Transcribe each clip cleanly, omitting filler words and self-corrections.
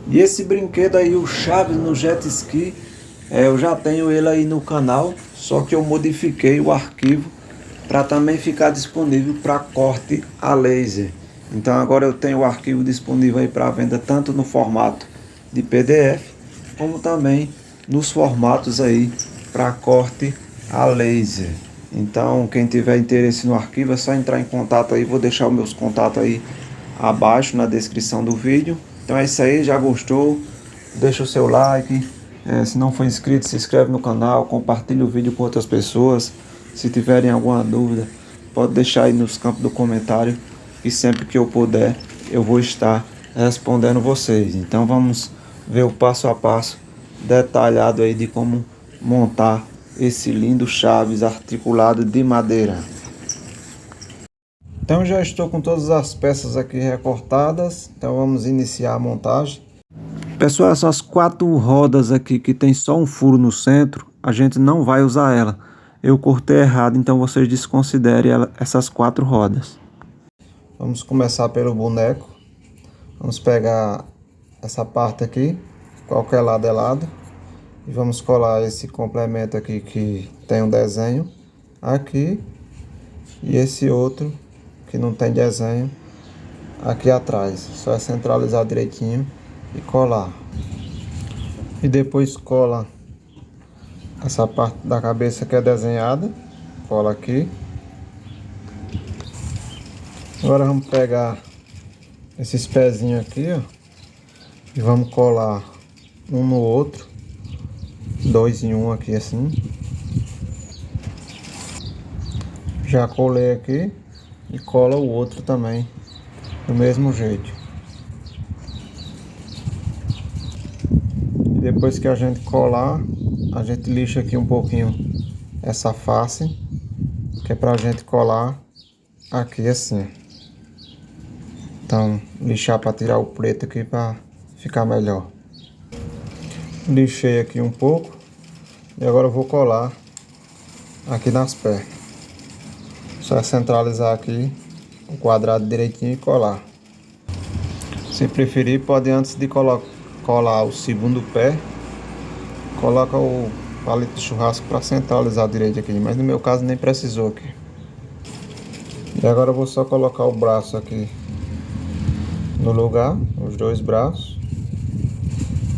E esse brinquedo aí, o Chaves no jet ski, eu já tenho ele aí no canal, só que eu modifiquei o arquivo para também ficar disponível para corte a laser. Então agora eu tenho o arquivo disponível aí para venda tanto no formato de PDF, como também nos formatos aí para corte a laser. Então quem tiver interesse no arquivo é só entrar em contato aí, vou deixar os meus contatos aí abaixo na descrição do vídeo. Então é isso aí, já gostou? Deixa o seu like, se não for inscrito, se inscreve no canal, compartilha o vídeo com outras pessoas. Se tiverem alguma dúvida, pode deixar aí nos campos do comentário, e sempre que eu puder, eu vou estar respondendo vocês. Então vamos ver o passo a passo detalhado aí de como montar esse lindo Chaves articulado de madeira. Então já estou com todas as peças aqui recortadas, então vamos iniciar a montagem. Pessoal, essas 4 rodas aqui que tem só um furo no centro, a gente não vai usar ela. Eu cortei errado, então vocês desconsiderem essas 4 rodas. Vamos começar pelo boneco. Vamos pegar essa parte aqui, qualquer lado é lado. E vamos colar esse complemento aqui que tem um desenho aqui. E esse outro que não tem desenho aqui atrás. Só é centralizar direitinho e colar. E depois cola essa parte da cabeça que é desenhada. Cola aqui. Agora vamos pegar esses pezinhos aqui, ó, e vamos colar um no outro. 2 em 1 aqui assim. Já colei aqui e cola o outro também do mesmo jeito. E depois que a gente colar, a gente lixa aqui um pouquinho essa face, que é pra gente colar aqui assim. Então, lixar para tirar o preto aqui para ficar melhor. Lixei aqui um pouco e agora eu vou colar aqui nas pernas. Só é centralizar aqui o quadrado direitinho e colar. Se preferir, pode, antes de colar o segundo pé, coloca o palito de churrasco para centralizar direito aqui, mas no meu caso nem precisou aqui. E agora eu vou só colocar o braço aqui no lugar, os 2 braços,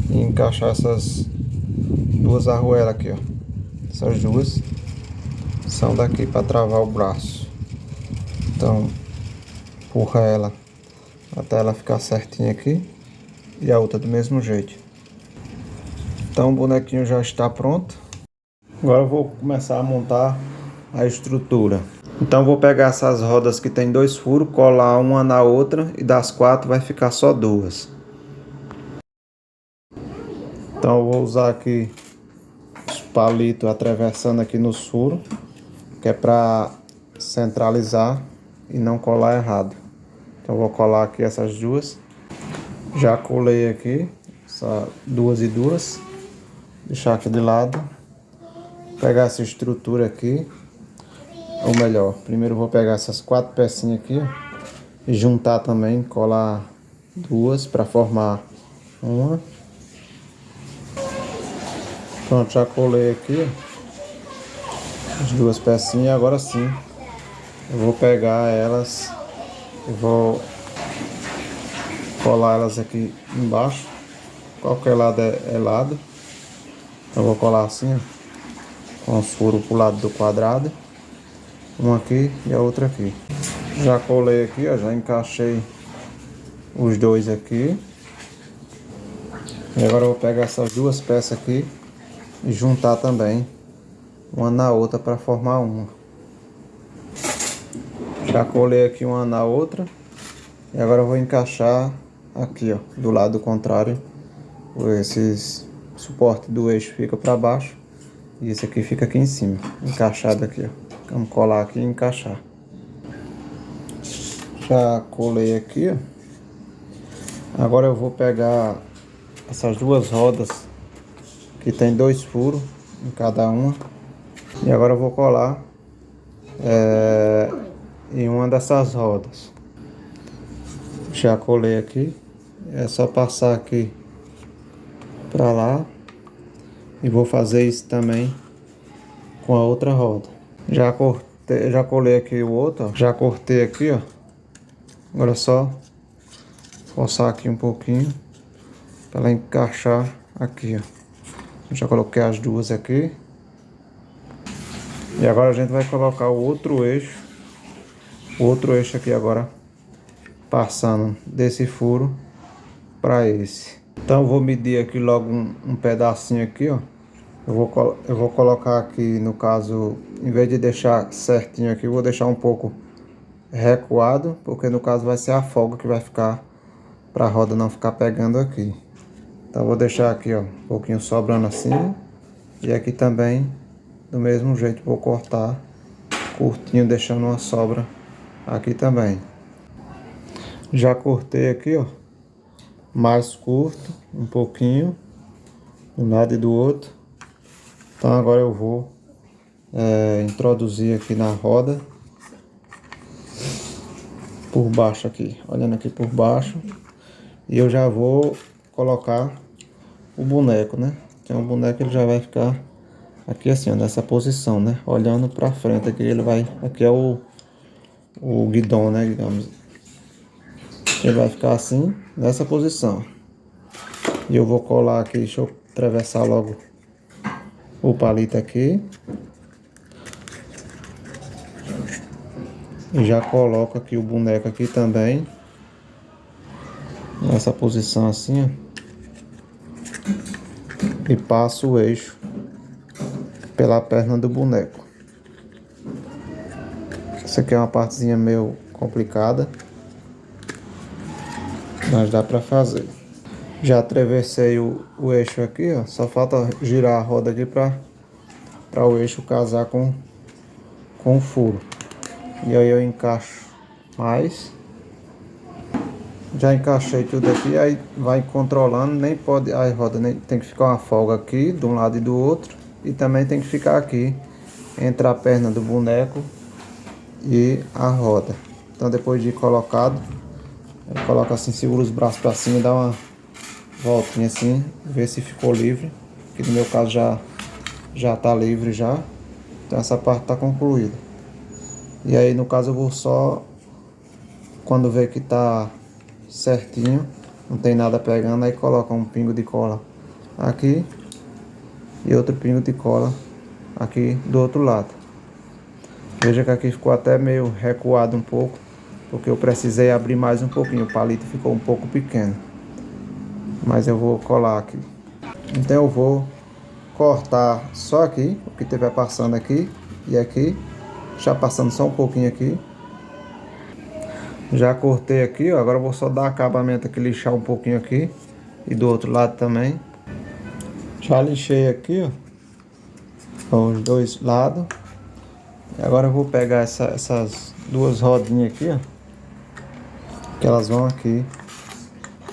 e encaixar essas 2 arruelas aqui, ó. Essas 2 são daqui para travar o braço. Então empurra ela até ela ficar certinha aqui, e a outra do mesmo jeito. Então o bonequinho já está pronto. Agora eu vou começar a montar a estrutura. Então vou pegar essas rodas que tem 2 furos, colar uma na outra, e das 4 vai ficar só 2. Então eu vou usar aqui os palitos atravessando aqui nos furos, que é para centralizar e não colar errado. Então eu vou colar aqui essas 2. Já colei aqui, 2 e 2. Deixar aqui de lado. Pegar essa estrutura aqui. Ou melhor, primeiro eu vou pegar essas 4 pecinhas aqui, ó, e juntar também, colar 2 para formar uma. Pronto, já colei aqui, ó, as 2 pecinhas. Agora sim eu vou pegar elas e vou colar elas aqui embaixo. Qualquer lado é lado. Eu vou colar assim, ó, com os furos pro lado do quadrado. Uma aqui e a outra aqui. Já colei aqui, ó, já encaixei os 2 aqui. E agora eu vou pegar essas 2 peças aqui e juntar também uma na outra para formar uma. Já colei aqui uma na outra. E agora eu vou encaixar aqui, ó, do lado contrário. Esses suporte do eixo fica para baixo e esse aqui fica aqui em cima, encaixado aqui, ó. Vamos colar aqui e encaixar. Já colei aqui, ó. Agora eu vou pegar essas 2 rodas que tem 2 furos em cada uma, e agora eu vou colar em uma dessas rodas. Já colei aqui, é só passar aqui para lá. E vou fazer isso também com a outra roda. Já cortei, já colei aqui o outro, ó. Já cortei aqui, ó. Agora é só forçar aqui um pouquinho para ela encaixar aqui, ó. Já coloquei as duas aqui. E agora a gente vai colocar o outro eixo. O outro eixo aqui agora, passando desse furo para esse. Então eu vou medir aqui logo um pedacinho aqui, ó. Eu vou colocar aqui, no caso, em vez de deixar certinho aqui, eu vou deixar um pouco recuado, porque no caso vai ser a folga que vai ficar para a roda não ficar pegando aqui. Então eu vou deixar aqui, ó, um pouquinho sobrando assim, e aqui também do mesmo jeito vou cortar curtinho, deixando uma sobra aqui também. Já cortei aqui, ó, mais curto um pouquinho de um lado e do outro. Então agora eu vou introduzir aqui na roda por baixo aqui, olhando aqui por baixo, e eu já vou colocar o boneco, né? Então o boneco ele já vai ficar aqui assim, ó, nessa posição, né? Olhando para frente aqui, ele vai, aqui é o guidão, né, digamos. Ele vai ficar assim, nessa posição. E eu vou colar aqui, deixa eu atravessar logo o palito aqui. E já coloco aqui o boneco aqui também. Nessa posição assim, ó. E passo o eixo pela perna do boneco. Isso aqui é uma partezinha meio complicada, mas dá pra fazer. Já atravessei o eixo aqui, ó. Só falta girar a roda aqui para o eixo casar com o furo. E aí eu encaixo mais. Já encaixei tudo aqui, aí vai controlando, nem pode, a roda nem tem que ficar uma folga aqui de um lado e do outro, e também tem que ficar aqui entre a perna do boneco e a roda. Então depois de colocado, eu coloco assim, segura os braços para cima e dá uma voltinha assim, ver se ficou livre, que no meu caso já tá livre já. Então essa parte tá concluída. E aí no caso eu vou só, quando ver que tá certinho, não tem nada pegando, aí coloca um pingo de cola aqui e outro pingo de cola aqui do outro lado. Veja que aqui ficou até meio recuado um pouco, porque eu precisei abrir mais um pouquinho, o palito ficou um pouco pequeno, mas eu vou colar aqui. Então eu vou cortar só aqui, o que estiver passando aqui e aqui, já passando só um pouquinho aqui. Já cortei aqui, ó. Agora eu vou só dar acabamento aqui, lixar um pouquinho aqui. E do outro lado também. Já lixei aqui, ó, os dois lados. E agora eu vou pegar essas duas rodinhas aqui, ó. Que elas vão aqui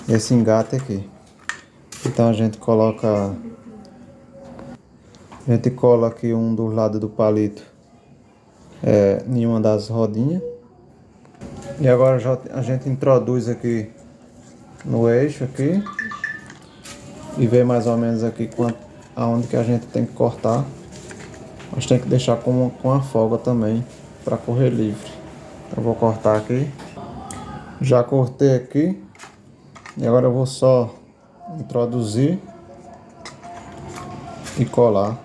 nesse engate aqui. Então a gente coloca... A gente cola aqui um do lado do palito em uma das rodinhas. E agora já a gente introduz aqui no eixo aqui e vê mais ou menos aqui aonde que a gente tem que cortar. Mas tem que deixar com a folga também para correr livre. Então eu vou cortar aqui. Já cortei aqui e agora eu vou só introduzir e colar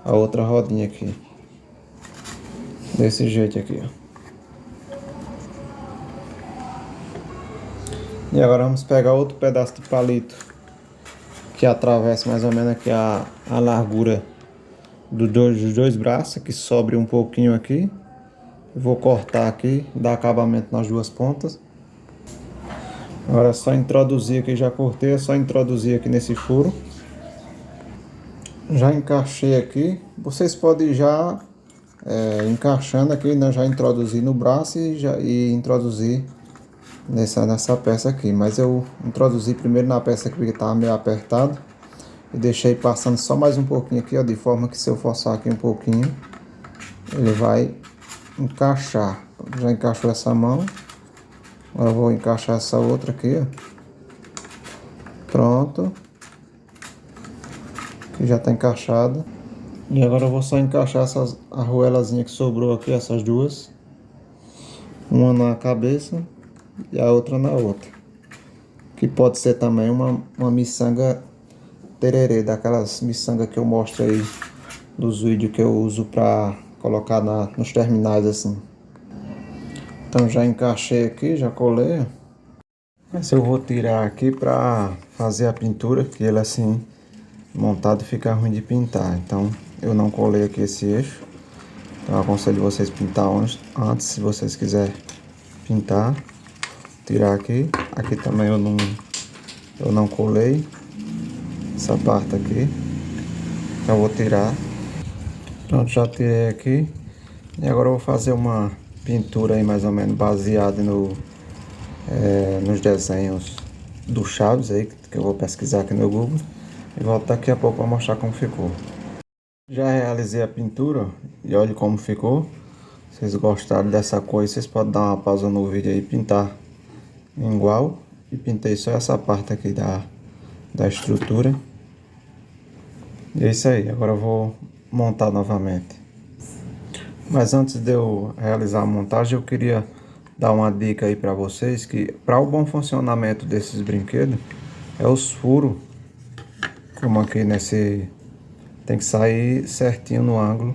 a outra rodinha aqui. Desse jeito aqui, ó. E agora vamos pegar outro pedaço de palito que atravessa mais ou menos aqui a largura dos dois braços, que sobre um pouquinho aqui. Vou cortar aqui, dar acabamento nas duas pontas. Agora é só introduzir aqui, já cortei, é só introduzir aqui nesse furo. Já encaixei aqui. Vocês podem já encaixando aqui, né? Já introduzir no braço e introduzir nessa peça aqui, mas eu introduzi primeiro na peça aqui porque estava meio apertado e deixei passando só mais um pouquinho aqui, ó, de forma que se eu forçar aqui um pouquinho ele vai encaixar. Já encaixou essa mão, agora eu vou encaixar essa outra aqui, ó. Pronto. que já tá encaixada. E agora eu vou só encaixar essas arruelazinhas que sobrou aqui, essas duas. Uma na cabeça e a outra na outra. Que pode ser também uma miçanga tererê, daquelas miçangas que eu mostro aí dos vídeos que eu uso pra colocar nos terminais assim. Então já encaixei aqui, já colei. Mas eu vou tirar aqui pra fazer a pintura, que ele assim montado fica ruim de pintar. Então eu não colei aqui esse eixo. Então eu aconselho vocês pintar antes, se vocês quiserem pintar. Tirar aqui. Aqui também eu não colei essa parte aqui. Então eu vou tirar. Pronto, já tirei aqui. E agora eu vou fazer uma pintura aí mais ou menos baseada nos desenhos do Chaves aí, que eu vou pesquisar aqui no Google. E volto daqui a pouco para mostrar como ficou. Já realizei a pintura e olha como ficou. Se vocês gostaram dessa cor, vocês podem dar uma pausa no vídeo aí e pintar igual. E pintei só essa parte aqui da estrutura. E é isso aí, agora eu vou montar novamente. Mas antes de eu realizar a montagem, eu queria dar uma dica aí para vocês, que para o bom funcionamento desses brinquedos, é os furos, como aqui nesse, tem que sair certinho no ângulo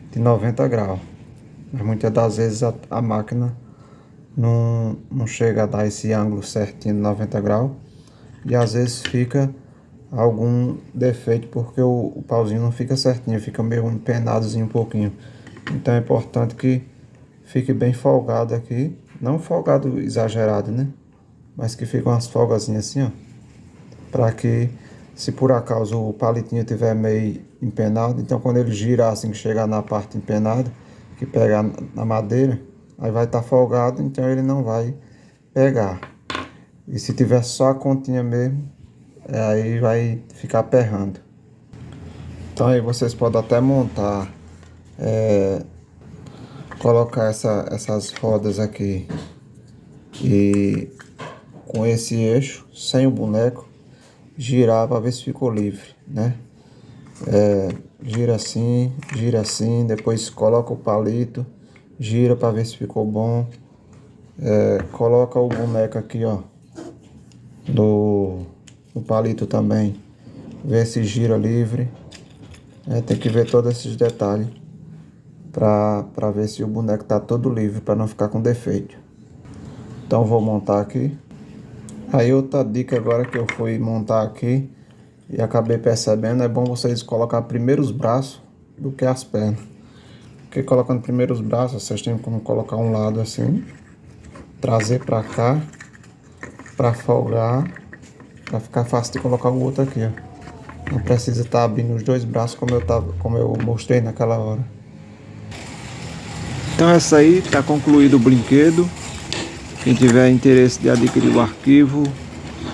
de 90 graus. Mas muitas das vezes a máquina não chega a dar esse ângulo certinho de 90 graus, e às vezes fica algum defeito porque o pauzinho não fica certinho, fica meio empenadozinho um pouquinho. Então é importante que fique bem folgado aqui, não folgado exagerado, né? Mas que fique umas folgazinhas assim, ó, para que se por acaso o palitinho tiver meio empenado, então quando ele girar assim, que chegar na parte empenada, que pegar na madeira, aí vai estar folgado, então ele não vai pegar. E se tiver só a continha mesmo, aí vai ficar aperrando. Então aí vocês podem até montar, colocar essas rodas aqui e com esse eixo, sem o boneco, girar para ver se ficou livre, né? Gira assim, depois coloca o palito, gira para ver se ficou bom. Coloca o boneco aqui, ó, no palito também, vê se gira livre. Tem que ver todos esses detalhes para ver se o boneco tá todo livre, para não ficar com defeito. Então vou montar aqui. Aí outra dica agora que eu fui montar aqui e acabei percebendo, é bom vocês colocar primeiro os braços do que as pernas. Porque colocando primeiro os braços, vocês têm como colocar um lado assim, trazer para cá, para folgar, para ficar fácil de colocar o outro aqui, ó. Não precisa estar abrindo os dois braços como eu mostrei naquela hora. Então essa aí está concluído o brinquedo. Quem tiver interesse de adquirir o arquivo,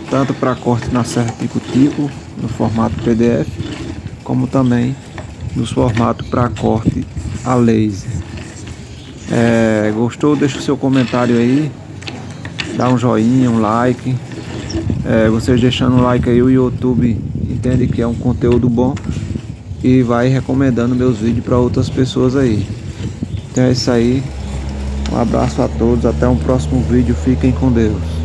tanto para corte na serra tico-tico, no formato PDF, como também nos formatos para corte a laser. Gostou? Deixa o seu comentário aí, dá um joinha, um like. Vocês deixando o like aí, o YouTube entende que é um conteúdo bom e vai recomendando meus vídeos para outras pessoas aí. Então é isso aí, um abraço a todos, até um próximo vídeo, fiquem com Deus.